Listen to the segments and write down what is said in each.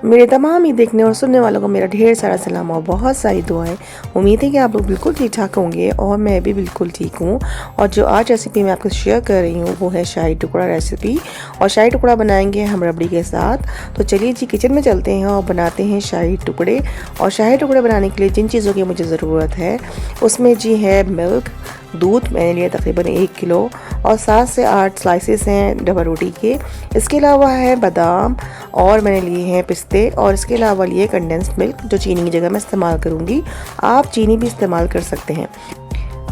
मेरे तमाम ही देखने और सुनने वालों को मेरा ढेर सारा सलाम और बहुत सारी दुआएं। उम्मीद है कि आप लोग बिल्कुल ठीक ठाक होंगे और मैं भी बिल्कुल ठीक हूँ। और जो आज रेसिपी मैं आपको शेयर कर रही हूँ वो है शाही टुकड़ा रेसिपी। और शाही टुकड़ा बनाएंगे हम रबड़ी के साथ। तो चलिए जी किचन में चलते हैं और बनाते हैं शाही टुकड़े। और शाही टुकड़े बनाने के लिए जिन चीज़ों की मुझे ज़रूरत है उसमें जी है मिल्क, दूध मैंने लिया तकरीबन 1 किलो और 7 से 8 स्लाइसेस हैं डबल रोटी के। इसके अलावा है बादाम और मैंने लिए हैं पिस्ते और इसके अलावा लिए कंडेंस्ड मिल्क जो चीनी की जगह मैं इस्तेमाल करूँगी। आप चीनी भी इस्तेमाल कर सकते हैं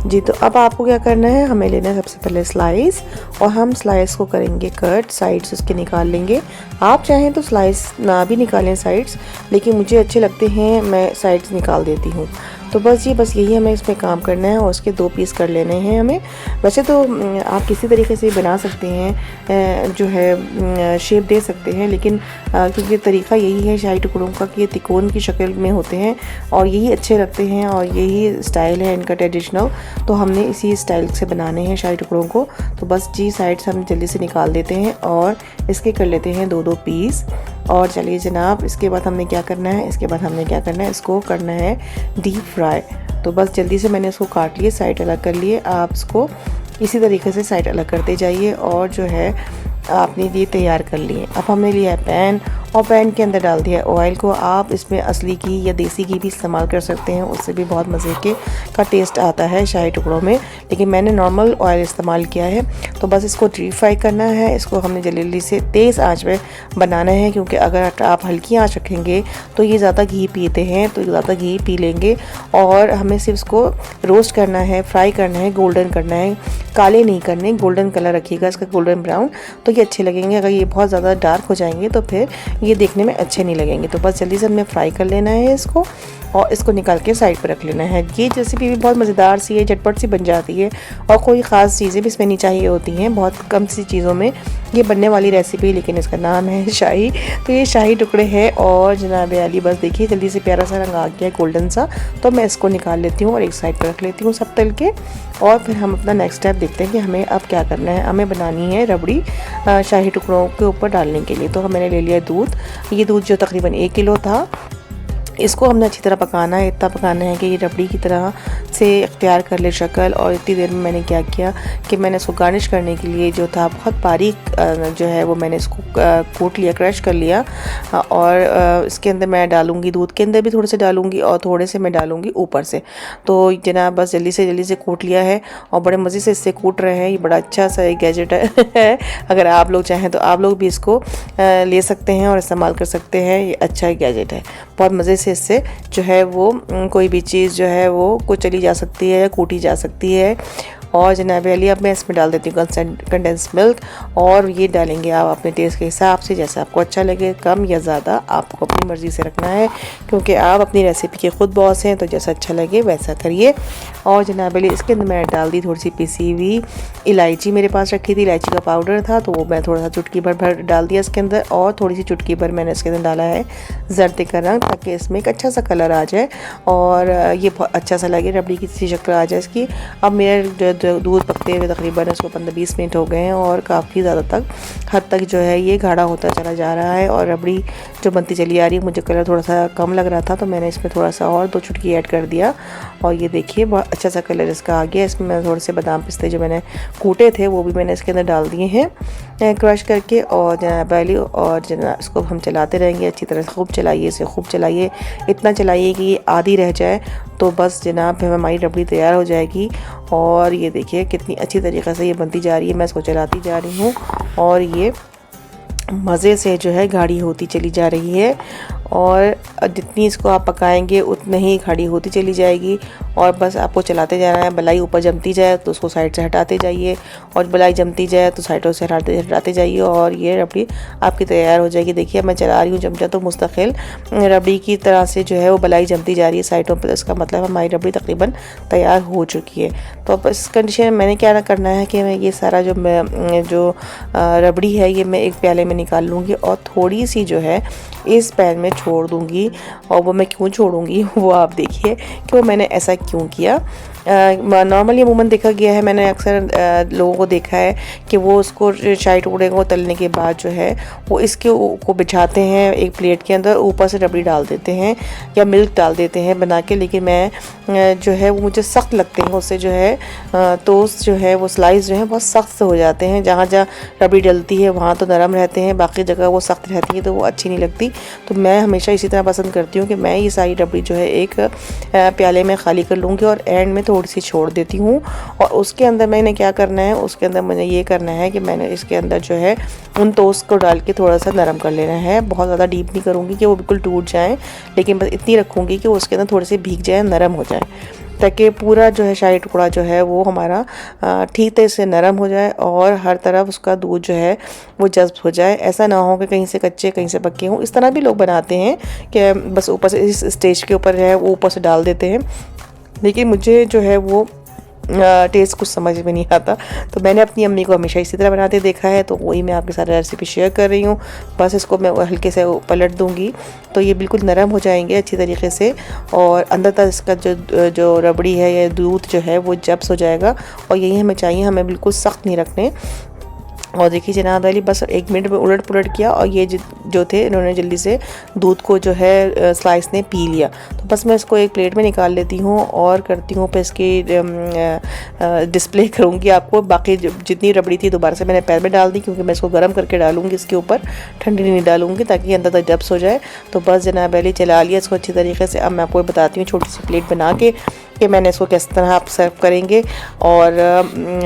जी। तो अब आपको क्या करना है, हमें लेना है सबसे पहले स्लाइस और हम स्लाइस को करेंगे कट, साइड्स उसके निकाल लेंगे। आप चाहें तो स्लाइस ना भी निकालें साइड्स, लेकिन मुझे अच्छे लगते हैं मैं साइड्स निकाल देती हूँ। तो बस यही हमें इसमें काम करना है और उसके 2 पीस कर लेने हैं हमें। वैसे तो आप किसी तरीके से बना सकते हैं, जो है शेप दे सकते हैं, लेकिन क्योंकि तरीका यही है शाही टुकड़ों का कि ये तिकोन की शक्ल में होते हैं और यही अच्छे लगते हैं और यही स्टाइल है इनका ट्रेडिशनल। तो हमने इसी स्टाइल से बनाने हैं शाही टुकड़ों को। तो बस जी साइड से हम जल्दी से निकाल देते हैं और इसके कर लेते हैं 2-2 पीस। और चलिए जनाब, इसके बाद हमने क्या करना है, इसको करना है डीप फ्राई। तो बस जल्दी से मैंने इसको काट लिए, साइड अलग कर लिए। आप इसको इसी तरीके से साइड अलग करते जाइए और जो है आपने ये तैयार कर लिए। अब हमने लिया है पैन और पैन के अंदर डाल दिया ऑयल को। आप इसमें असली घी या देसी घी भी इस्तेमाल कर सकते हैं, उससे भी बहुत मज़े का टेस्ट आता है शाही टुकड़ों में, लेकिन मैंने नॉर्मल ऑयल इस्तेमाल किया है। तो बस इसको डीप फ्राई करना है। इसको हमने जल्दी से तेज़ आंच पे बनाना है, क्योंकि अगर आप हल्की आंच रखेंगे तो ये ज़्यादा घी पीते हैं, तो ज़्यादा घी पी लेंगे। और हमें सिर्फ इसको रोस्ट करना है, फ्राई करना है, गोल्डन करना है, काले नहीं करने, गोल्डन कलर रखिएगा इसका, गोल्डन ब्राउन, तो ये अच्छे लगेंगे। अगर ये बहुत ज़्यादा डार्क हो जाएंगे तो फिर ये देखने में अच्छे नहीं लगेंगे। तो बस जल्दी से हमें फ्राई कर लेना है इसको और इसको निकाल के साइड पर रख लेना है। ये रेसिपी भी बहुत मज़ेदार सी है, झटपट सी बन जाती है और कोई ख़ास चीज़ें भी इसमें नहीं चाहिए होती हैं, बहुत कम सी चीज़ों में ये बनने वाली रेसिपी, लेकिन इसका नाम है शाही। तो ये शाही टुकड़े हैं और जनाब आली बस देखिए जल्दी से प्यारा सा रंग आ गया है गोल्डन सा। तो मैं इसको निकाल लेती हूँ और एक साइड पर रख लेती हूँ सब तल के। और फिर हम अपना नेक्स्ट स्टेप देखते हैं कि हमें अब क्या करना है। हमें बनानी है रबड़ी शाही टुकड़ों के ऊपर डालने के लिए। तो मैंने ले लिया दूध, ये दूध जो तकरीबन 1 किलो था। इसको हमने अच्छी तरह पकाना है, इतना पकाना है कि ये रबड़ी की तरह से इख्तियार कर ले शक्ल। और इतनी देर में मैंने क्या किया कि मैंने इसको गार्निश करने के लिए जो था बहुत बारीक जो है वो मैंने इसको कूट लिया, क्रश कर लिया। और इसके अंदर मैं डालूँगी, दूध के अंदर भी थोड़े से डालूँगी और थोड़े से मैं डालूँगी ऊपर से। तो जनाब बस जल्दी से कूट लिया है और बड़े मज़े से इससे कूट रहे हैं। ये बड़ा अच्छा सा एक गैजेट है अगर आप लोग चाहें तो आप लोग भी इसको ले सकते हैं और इस्तेमाल कर सकते हैं। ये अच्छा गैजेट है, बहुत मज़े से इससे जो है वो कोई भी चीज़ जो है वो कुछ चली जा सकती है, कूटी जा सकती है। और जनाब अली अब मैं इसमें डाल देती हूँ कंडेंस मिल्क और ये डालेंगे आप अपने टेस्ट के हिसाब से, जैसे आपको अच्छा लगे, कम या ज़्यादा आपको अपनी मर्ज़ी से रखना है, क्योंकि आप अपनी रेसिपी के ख़ुद बॉस हैं। तो जैसा अच्छा लगे वैसा करिए। और जनाब अली इसके अंदर मैंने डाल दी थोड़ी सी पिसी हुई इलायची, मेरे पास रखी थी, इलायची का पाउडर था, तो वो मैं थोड़ा सा चुटकी भर डाल दिया इसके अंदर। और थोड़ी सी चुटकी भर मैंने इसके अंदर डाला है जर्दे का रंग, ताकि इसमें एक अच्छा सा कलर आ जाए और ये बहुत अच्छा सा लगे, रबड़ी की सी शक्ल आ जाए इसकी। अब मेरा दूध पकते हुए तकरीबन इसको 15-20 मिनट हो गए हैं और काफ़ी ज़्यादा हद तक जो है ये गाढ़ा होता चला जा रहा है और रबड़ी जो बनती चली आ रही है। मुझे कलर थोड़ा सा कम लग रहा था, तो मैंने इसमें थोड़ा सा और 2 चुटकी ऐड कर दिया और ये देखिए बहुत अच्छा सा कलर इसका आ गया। इसमें मैं थोड़े से बादाम पिस्ते जो मैंने कूटे थे वो भी मैंने इसके अंदर डाल दिए हैं क्रश करके। और जनाब अली और जनाब इसको हम चलाते रहेंगे अच्छी तरह से, खूब चलाइए इसे, खूब चलाइए, इतना चलाइए कि ये आधी रह जाए। तो बस जनाब हमारी रबड़ी तैयार हो जाएगी। और ये देखिए कितनी अच्छी तरीक़े से ये बनती जा रही है, मैं इसको चलाती जा रही हूँ और ये मज़े से जो है गाढ़ी होती चली जा रही है। और जितनी इसको आप पकाएंगे उतनी ही गाढ़ी होती चली जाएगी और बस आपको चलाते जाना है। बलाई ऊपर जमती जाए तो उसको साइड से हटाते जाइए और बलाई जमती जाए तो साइडों से हटाते जाइए और ये रबड़ी आपकी तैयार हो जाएगी। देखिए मैं चला रही हूँ चमचा, तो मुस्तकिल रबड़ी की तरह से जो है वो बलाई जमती जा रही है साइडों पर। इसका मतलब हमारी रबड़ी तकरीबन तैयार हो चुकी है। तो अब इस कंडीशन में मैंने क्या करना है कि मैं ये सारा जो रबड़ी है ये मैं एक प्याले में निकाल लूँगी और थोड़ी सी जो है इस पैन में छोड़ दूँगी, और वो मैं क्यों छोड़ूँगी वो आप देखिए कि वो मैंने ऐसा क्यों किया। नॉर्मली अमूमन देखा गया है, मैंने अक्सर लोगों को देखा है कि वो उसको शाही टुकड़े को तलने के बाद जो है वो इसके को बिछाते हैं एक प्लेट के अंदर, ऊपर से रबड़ी डाल देते हैं या मिल्क डाल देते हैं बना के। लेकिन मैं जो है वो मुझे सख्त लगते हैं, उससे जो है टोस्ट जो है वो स्लाइस जो है बहुत सख्त हो जाते हैं। जहाँ जहाँ रबड़ी डलती है वहाँ तो नरम रहते हैं, बाकी जगह वो सख्त रहती है तो वो अच्छी नहीं लगती। तो मैं हमेशा इसी तरह पसंद करती हूँ कि मैं ये सारी रबड़ी जो है एक प्याले में खाली कर लूँगी और एंड में थोड़ी सी छोड़ देती हूँ। और उसके अंदर मैंने क्या करना है, उसके अंदर मुझे ये करना है कि मैंने इसके अंदर जो है उन टोस्ट को डाल के थोड़ा सा नरम कर लेना है। बहुत ज़्यादा डीप नहीं करूँगी कि वो बिल्कुल टूट जाएँ, लेकिन बस इतनी रखूँगी कि उसके अंदर थोड़े से भीग जाए, नरम हो जाए, ताकि पूरा जो है शाही टुकड़ा जो है वो हमारा ठीक तरह से नरम हो जाए और हर तरफ उसका दूध जो है वो जज्ब हो जाए। ऐसा ना हो कि कहीं से कच्चे कहीं से पक्के हों। इस तरह भी लोग बनाते हैं कि बस ऊपर से इस स्टेज के ऊपर जो है वो ऊपर से डाल देते हैं, लेकिन मुझे जो है वो टेस्ट कुछ समझ में नहीं आता। तो मैंने अपनी अम्मी को हमेशा इसी तरह बनाते देखा है, तो वही मैं आपके साथ रेसिपी शेयर कर रही हूँ। बस इसको मैं हल्के से पलट दूँगी तो ये बिल्कुल नरम हो जाएंगे अच्छी तरीके से, और अंदर तक इसका जो रबड़ी है या दूध जो है वो जब्स हो जाएगा। और यही हमें चाहिए, हमें बिल्कुल सख्त नहीं रखने। और देखिए जनाब वाली बस 1 मिनट में उलट पुलट किया और ये जो थे इन्होंने जल्दी से दूध को जो है स्लाइस ने पी लिया। तो बस मैं इसको एक प्लेट में निकाल लेती हूँ और करती हूँ, फिर इसकी डिस्प्ले करूँगी आपको। बाकी जितनी रबड़ी थी दोबारा से मैंने पैर में डाल दी, क्योंकि मैं इसको गर्म करके डालूँगी इसके ऊपर, ठंडी नहीं डालूँगी ताकि अंदर तक जब्स हो जाए। तो बस जनाब वाली चला लिया इसको अच्छी तरीके से। अब मैं आपको बताती हूँ छोटी सी प्लेट बना के कि मैंने इसको किस तरह आप सर्व करेंगे। और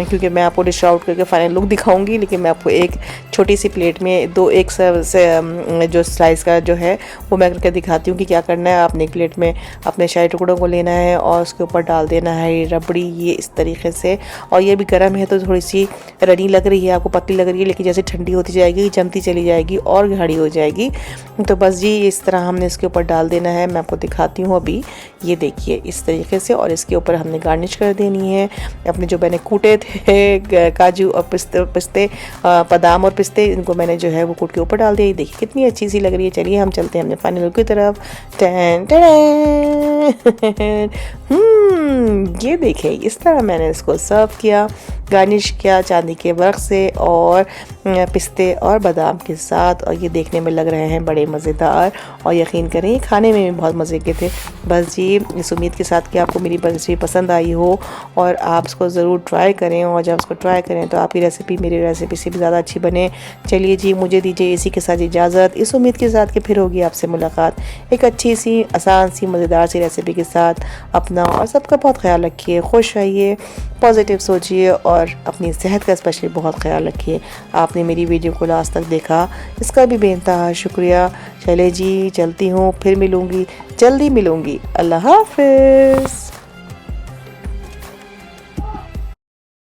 क्योंकि मैं आपको डिश आउट करके फाइनल लुक दिखाऊंगी, लेकिन मैं आपको एक छोटी सी प्लेट में एक से जो स्लाइस का जो है वो मैं करके दिखाती हूँ कि क्या करना है। आपने एक प्लेट में अपने शाही टुकड़ों को लेना है और उसके ऊपर डाल देना है रबड़ी, ये इस तरीके से। और ये भी गर्म है तो थोड़ी सी रनी लग रही है आपको, पतली लग रही है, लेकिन जैसे ठंडी होती जाएगी जमती चली जाएगी और गाढ़ी हो जाएगी। तो बस जी इस तरह हमने इसके ऊपर डाल देना है। मैं आपको दिखाती हूँ अभी, ये देखिए इस तरीके से। और इसके ऊपर हमने गार्निश कर देनी है अपने जो मैंने कूटे थे काजू और पिस्ते बादाम और पिस्ते, इनको मैंने जो है वो कूट के ऊपर डाल दिया। देखिए कितनी अच्छी सी लग रही है। चलिए हम चलते हैं अपने फाइनल लुक की तरफ। टैन टैन ये देखिए इस तरह मैंने इसको सर्व किया, गार्निश किया चांदी के वर्क से और पिस्ते और बादाम के साथ। और ये देखने में लग रहे हैं बड़े मज़ेदार, और यकीन करें ये खाने में भी बहुत मज़े के थे। बस जी इस उम्मीद के साथ कि आपको मेरी रेसिपी पसंद आई हो और आप इसको ज़रूर ट्राई करें, और जब इसको ट्राई करें तो आपकी रेसिपी मेरी रेसिपी से भी ज़्यादा अच्छी बने। चलिए जी मुझे दीजिए इसी के साथ इजाज़त, इस उम्मीद के साथ कि फिर होगी आपसे मुलाकात एक अच्छी सी आसान सी मज़ेदार सी रेसिपी के साथ। अपना और सबका बहुत ख्याल रखिए, खुश रहिए, पॉजिटिव सोचिए और अपनी सेहत का स्पेशली बहुत ख्याल रखिए। आपने मेरी वीडियो को लास्ट तक देखा इसका भी बेइंतहा शुक्रिया। चले जी चलती हूँ, फिर मिलूँगी, जल्दी मिलूँगी। अल्लाह हाफ़िज़।